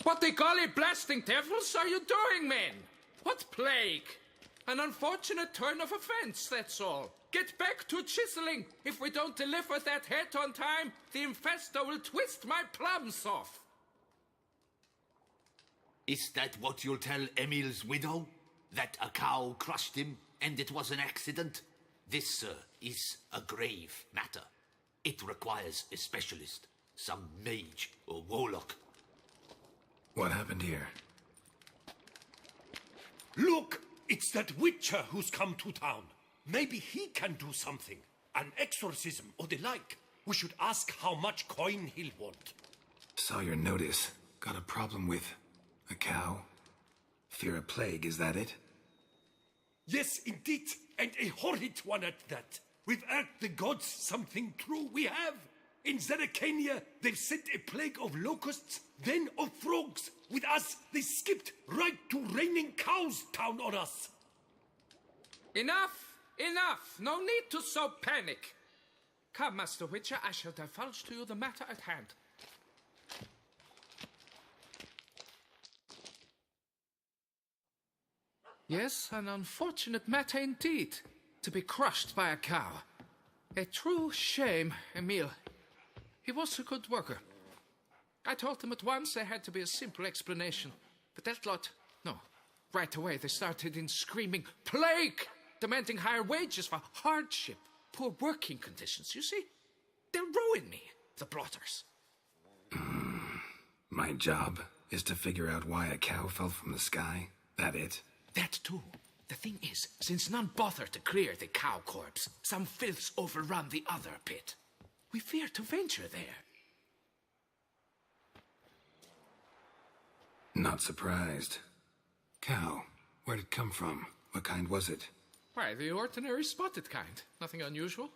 What the golly blasting devils are you doing, men? What plague? An unfortunate turn of offense, that's all. Get back to chiseling. If we don't deliver that head on time, the infestor will twist my plums off. Is that what you'll tell Emil's widow? That a cow crushed him and it was an accident? This, sir, is a grave matter. It requires a specialist, some mage or warlock. What happened here? Look! It's that witcher who's come to town. Maybe he can do something. An exorcism or the like. We should ask how much coin he'll want. Saw your notice. Got a problem with a cow? Fear a plague, is that it? Yes, indeed. And a horrid one at that. We've irked the gods something true, we have. In Zeracania, they've sent a plague of locusts, then of frogs. With us, they skipped right to raining cows down on us. Enough! Enough! No need to so panic. Come, Master Witcher, I shall divulge to you the matter at hand. Yes, an unfortunate matter indeed, to be crushed by a cow. A true shame, Emil. He was a good worker. I told them at once there had to be a simple explanation. But that lot, no. Right away they started in screaming, plague! Demanding higher wages for hardship, poor working conditions, you see? They'll ruin me, the blotters. My job is to figure out why a cow fell from the sky. That it? That too. The thing is, since none bother to clear the cow corpse, some filths overrun the other pit. We fear to venture there. Not surprised. Cow, where'd it come from? What kind was it? Why, the ordinary spotted kind. Nothing unusual.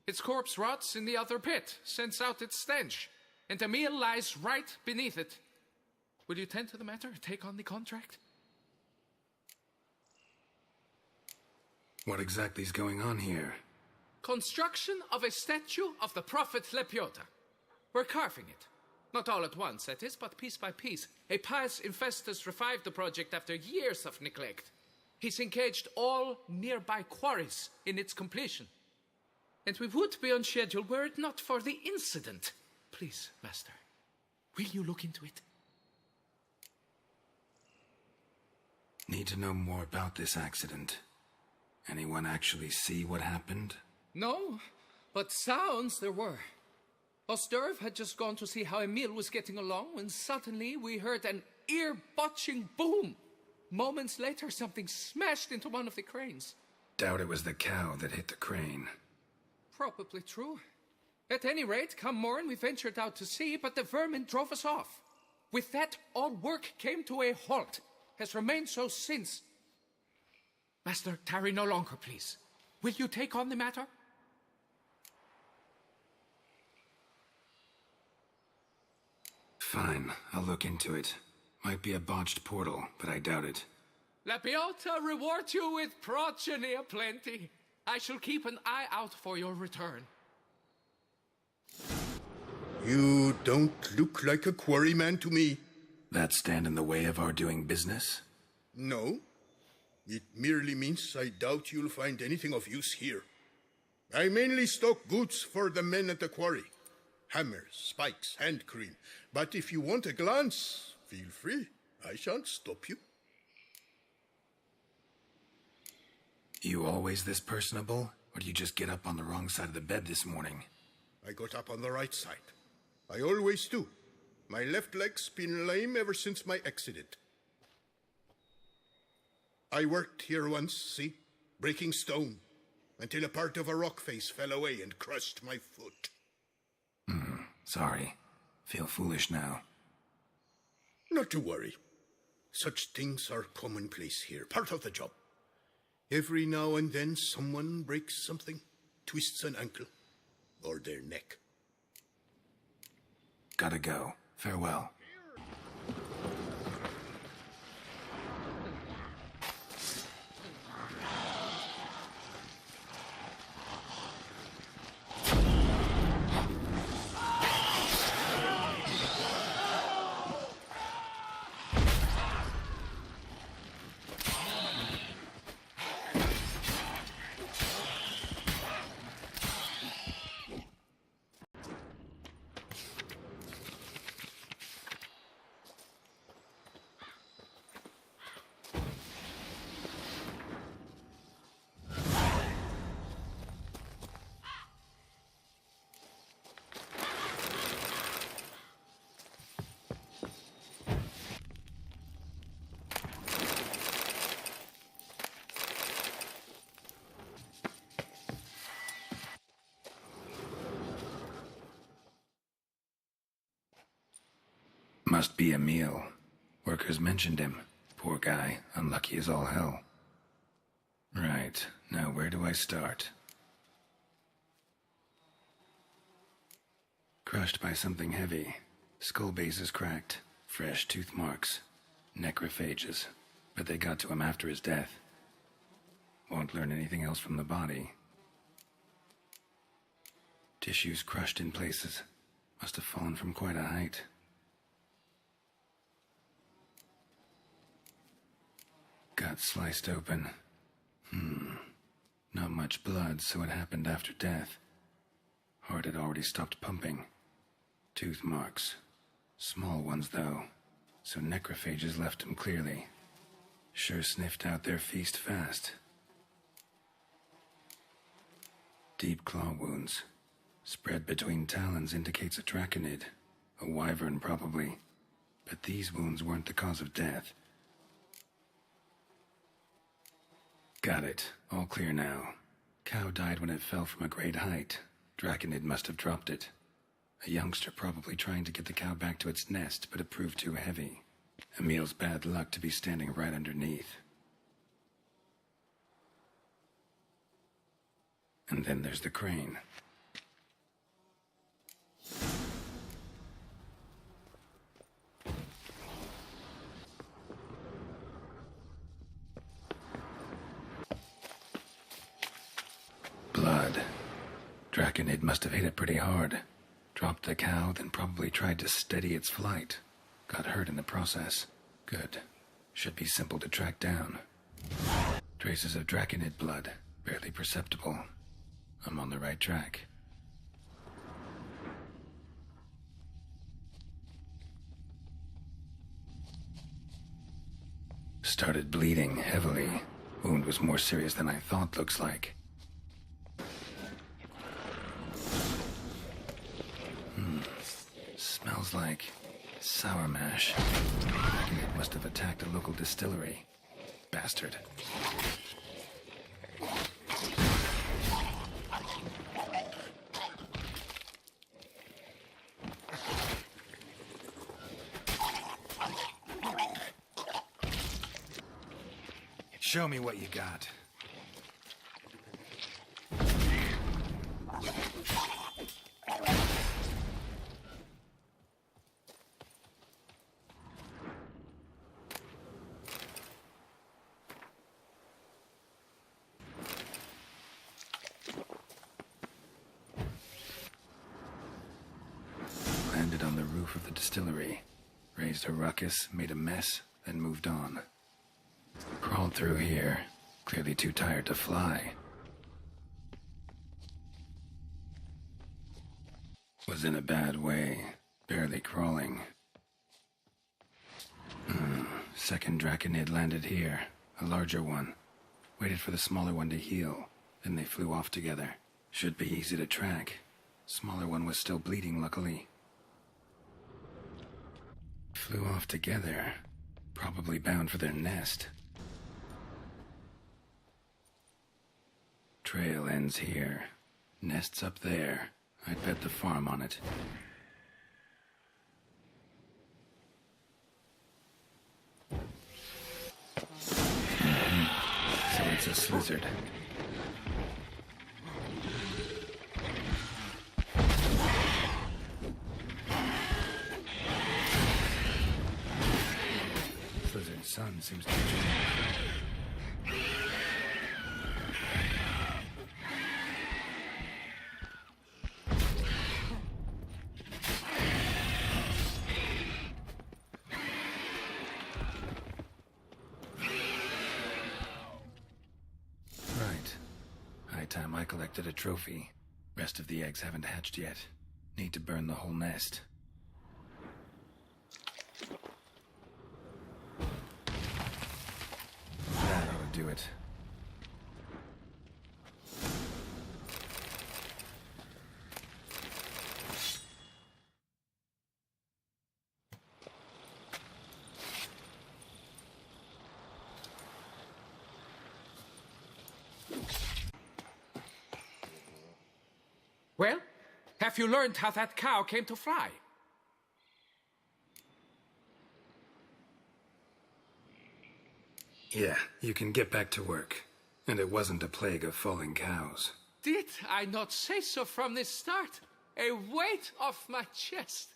Its corpse rots in the other pit, sends out its stench, and Emil lies right beneath it. Will you tend to the matter, take on the contract? What exactly is going on here? Construction of a statue of the prophet Lepiota. We're carving it. Not all at once, that is, but piece by piece. A pious infestus revived the project after years of neglect. He's engaged all nearby quarries in its completion. And we would be on schedule were it not for the incident. Please, Master, will you look into it? Need to know more about this accident. Anyone actually see what happened? No, but sounds there were. Osterv had just gone to see how Emil was getting along when suddenly we heard an ear-botching boom. Moments later, something smashed into one of the cranes. Doubt it was the cow that hit the crane. Probably true. At any rate, come morn, we ventured out to sea, but the vermin drove us off. With that, all work came to a halt. Has remained so since. Master, tarry no longer, please. Will you take on the matter? Fine, I'll look into it. Might be a botched portal, but I doubt it. Lepiota reward you with progeny aplenty. I shall keep an eye out for your return. You don't look like a quarryman to me. That stand in the way of our doing business? No. It merely means I doubt you'll find anything of use here. I mainly stock goods for the men at the quarry. Hammers, spikes, hand cream. But if you want a glance, feel free. I shan't stop you. You always this personable? Or do you just get up on the wrong side of the bed this morning? I got up on the right side. I always do. My left leg's been lame ever since my accident. I worked here once, see? Breaking stone. Until a part of a rock face fell away and crushed my foot. Sorry. Feel foolish now. Not to worry. Such things are commonplace here, part of the job. Every now and then someone breaks something, twists an ankle, or their neck. Gotta go. Farewell. Must be Emil. Workers mentioned him. Poor guy, unlucky as all hell. Right, now where do I start? Crushed by something heavy. Skull base is cracked. Fresh tooth marks. Necrophages. But they got to him after his death. Won't learn anything else from the body. Tissues crushed in places. Must have fallen from quite a height. Gut sliced open. Not much blood, so it happened after death. Heart had already stopped pumping. Tooth marks. Small ones, though, so necrophages left him clearly. Sure sniffed out their feast fast. Deep claw wounds. Spread between talons indicates a draconid. A wyvern, probably. But these wounds weren't the cause of death. Got it. All clear now. Cow died when it fell from a great height. Draconid must have dropped it. A youngster probably trying to get the cow back to its nest, but it proved too heavy. Emil's bad luck to be standing right underneath. And then there's the crane. Blood. Draconid must have hit it pretty hard. Dropped the cow, then probably tried to steady its flight. Got hurt in the process. Good. Should be simple to track down. Traces of draconid blood. Barely perceptible. I'm on the right track. Started bleeding heavily. Wound was more serious than I thought, looks like. Smells like sour mash. It must have attacked a local distillery. Bastard. Show me what you got. Landed on the roof of the distillery. Raised a ruckus, made a mess, then moved on. Crawled through here, clearly too tired to fly. Was in a bad way, barely crawling. Second draconid landed here, a larger one. Waited for the smaller one to heal, then they flew off together. Should be easy to track. Smaller one was still bleeding, luckily. Flew off together, probably bound for their nest. Trail ends here. Nest's up there. I'd bet the farm on it. So it's a Slyzard. Slyzard's son seems to be... Time I collected a trophy. Rest of the eggs haven't hatched yet. Need to burn the whole nest. That ought to do it. Well, have you learned how that cow came to fly? Yeah, you can get back to work. And it wasn't a plague of falling cows. Did I not say so from the start? A weight off my chest.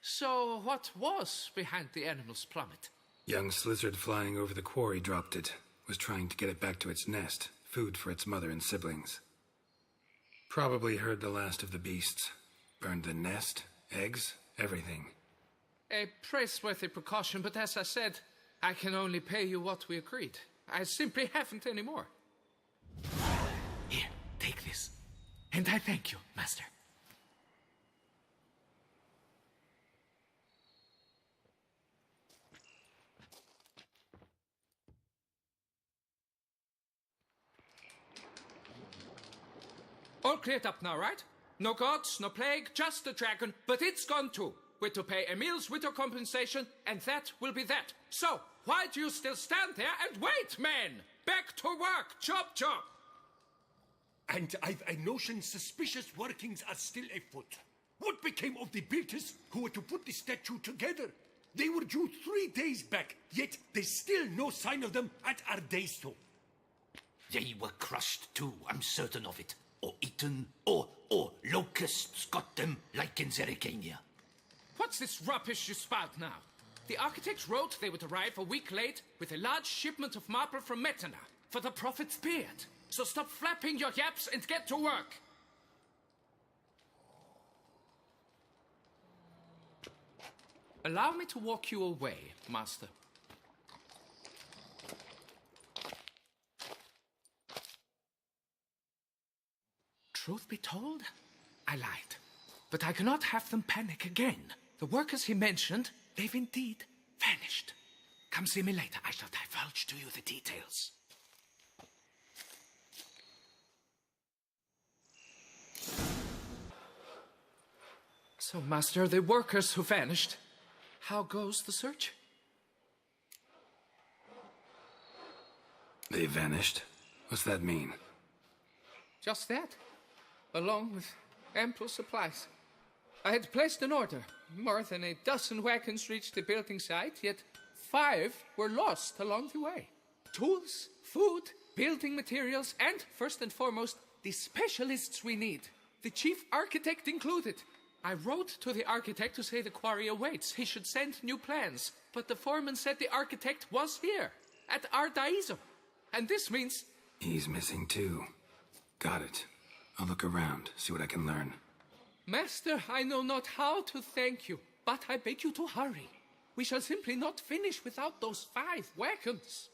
So what was behind the animal's plummet? Young Slyzard flying over the quarry dropped it. Was trying to get it back to its nest. Food for its mother and siblings. Probably heard the last of the beasts. Burned the nest, eggs, everything. A praiseworthy precaution, but as I said, I can only pay you what we agreed. I simply haven't any more. Here, take this. And I thank you, Master. All cleared up now, right? No gods, no plague, just the dragon, but it's gone too. We're to pay Emil's widow compensation, and that will be that. So, why do you still stand there and wait, men? Back to work, chop chop! And I've a notion suspicious workings are still afoot. What became of the builders who were to put the statue together? They were due 3 days back, yet there's still no sign of them at our daystone. They were crushed too, I'm certain of it. Or eaten, or locusts got them, like in Zerikania. What's this rubbish you spout now? The architects wrote they would arrive a week late with a large shipment of marble from Metana for the prophet's beard. So stop flapping your yaps and get to work. Allow me to walk you away, Master. Truth be told, I lied. But I cannot have them panic again. The workers he mentioned, they've indeed vanished. Come see me later. I shall divulge to you the details. So, Master, the workers who vanished, how goes the search? They vanished? What's that mean? Just that, along with ample supplies. I had placed an order. More than a dozen wagons reached the building site, yet 5 were lost along the way. Tools, food, building materials, and, first and foremost, the specialists we need. The chief architect included. I wrote to the architect to say the quarry awaits. He should send new plans. But the foreman said the architect was here, at Ardaizo. And this means... He's missing too. Got it. I'll look around, see what I can learn. Master, I know not how to thank you, but I beg you to hurry. We shall simply not finish without those 5 wagons.